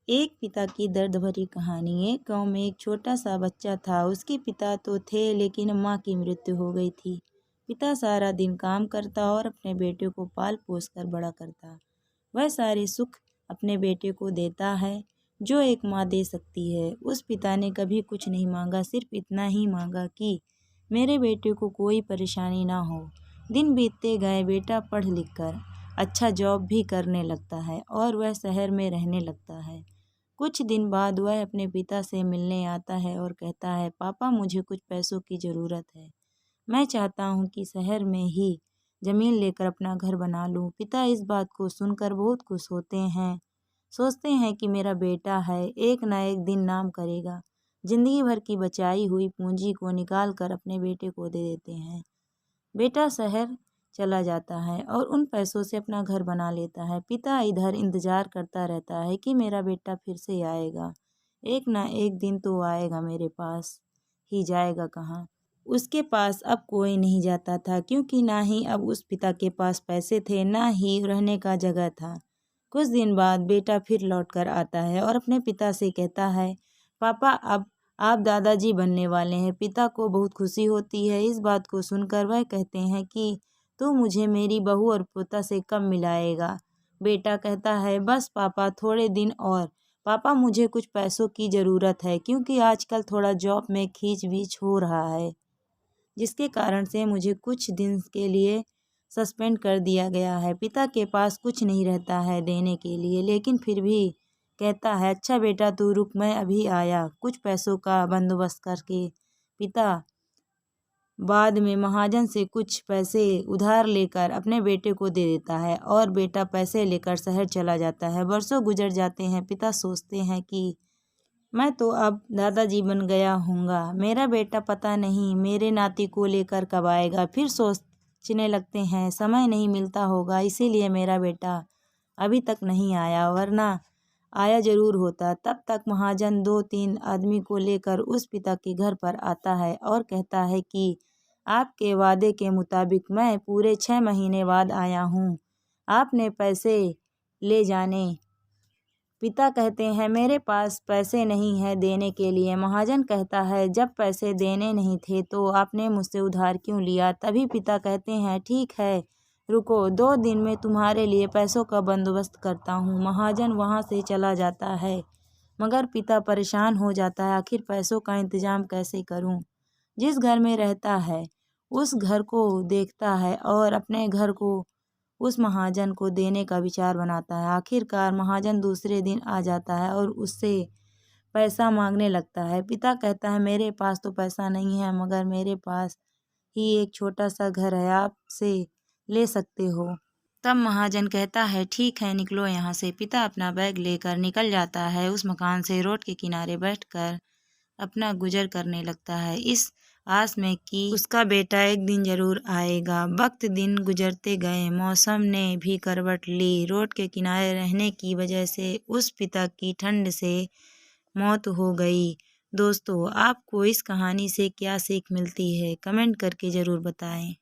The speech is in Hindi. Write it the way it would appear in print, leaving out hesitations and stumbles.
एक पिता की दर्द भरी कहानी। एक गांव में एक छोटा सा बच्चा था। उसके पिता तो थे लेकिन माँ की मृत्यु हो गई थी। पिता सारा दिन काम करता और अपने बेटे को पाल पोस कर बड़ा करता। वह सारे सुख अपने बेटे को देता है जो एक माँ दे सकती है। उस पिता ने कभी कुछ नहीं मांगा, सिर्फ इतना ही मांगा कि मेरे बेटे को कोई परेशानी ना हो। दिन बीतते गए, बेटा पढ़ लिख कर अच्छा जॉब भी करने लगता है और वह शहर में रहने लगता है। कुछ दिन बाद वह अपने पिता से मिलने आता है और कहता है, पापा मुझे कुछ पैसों की ज़रूरत है। मैं चाहता हूँ कि शहर में ही ज़मीन लेकर अपना घर बना लूँ। पिता इस बात को सुनकर बहुत खुश होते हैं। सोचते हैं कि मेरा बेटा है, एक ना एक दिन नाम करेगा। जिंदगी भर की बचाई हुई पूंजी को निकाल कर अपने बेटे को दे देते हैं। बेटा शहर चला जाता है और उन पैसों से अपना घर बना लेता है। पिता इधर इंतज़ार करता रहता है कि मेरा बेटा फिर से आएगा, एक ना एक दिन तो आएगा, मेरे पास ही जाएगा कहाँ। उसके पास अब कोई नहीं जाता था, क्योंकि ना ही अब उस पिता के पास पैसे थे, ना ही रहने का जगह था। कुछ दिन बाद बेटा फिर लौट कर आता है और अपने पिता से कहता है, पापा अब आप दादाजी बनने वाले हैं। पिता को बहुत खुशी होती है। इस बात को सुनकर वह कहते हैं कि तू मुझे मेरी बहू और पोता से कब मिलाएगा। बेटा कहता है, बस पापा थोड़े दिन और। पापा मुझे कुछ पैसों की ज़रूरत है, क्योंकि आजकल थोड़ा जॉब में खींच बीच हो रहा है, जिसके कारण से मुझे कुछ दिन के लिए सस्पेंड कर दिया गया है। पिता के पास कुछ नहीं रहता है देने के लिए, लेकिन फिर भी कहता है, अच्छा बेटा तू रुक, मैं अभी आया, कुछ पैसों का बंदोबस्त करके। पिता बाद में महाजन से कुछ पैसे उधार लेकर अपने बेटे को दे देता है और बेटा पैसे लेकर शहर चला जाता है। वर्षों गुजर जाते हैं। पिता सोचते हैं कि मैं तो अब दादाजी बन गया हूँगा, मेरा बेटा पता नहीं मेरे नाती को लेकर कब आएगा। फिर सोचने लगते हैं, समय नहीं मिलता होगा, इसीलिए मेरा बेटा अभी तक नहीं आया, वरना आया जरूर होता। तब तक महाजन 2-3 आदमी को लेकर उस पिता के घर पर आता है और कहता है कि आपके वादे के मुताबिक मैं पूरे 6 महीने बाद आया हूँ, आपने पैसे ले जाने। पिता कहते हैं, मेरे पास पैसे नहीं है देने के लिए। महाजन कहता है, जब पैसे देने नहीं थे तो आपने मुझसे उधार क्यों लिया। तभी पिता कहते हैं, ठीक है रुको, 2 दिन में तुम्हारे लिए पैसों का बंदोबस्त करता हूँ। महाजन वहाँ से चला जाता है, मगर पिता परेशान हो जाता है, आखिर पैसों का इंतजाम कैसे करूँ। जिस घर में रहता है उस घर को देखता है और अपने घर को उस महाजन को देने का विचार बनाता है। आखिरकार महाजन दूसरे दिन आ जाता है और उससे पैसा मांगने लगता है। पिता कहता है, मेरे पास तो पैसा नहीं है, मगर मेरे पास ही एक छोटा सा घर है, आप से ले सकते हो। तब महाजन कहता है, ठीक है निकलो यहाँ से। पिता अपना बैग लेकर निकल जाता है। उस मकान से रोड के किनारे बैठकर अपना गुजर करने लगता है, इस आस में कि उसका बेटा एक दिन जरूर आएगा। वक्त दिन गुजरते गए, मौसम ने भी करवट ली। रोड के किनारे रहने की वजह से उस पिता की ठंड से मौत हो गई। दोस्तों, आपको इस कहानी से क्या सीख मिलती है, कमेंट करके ज़रूर बताएं।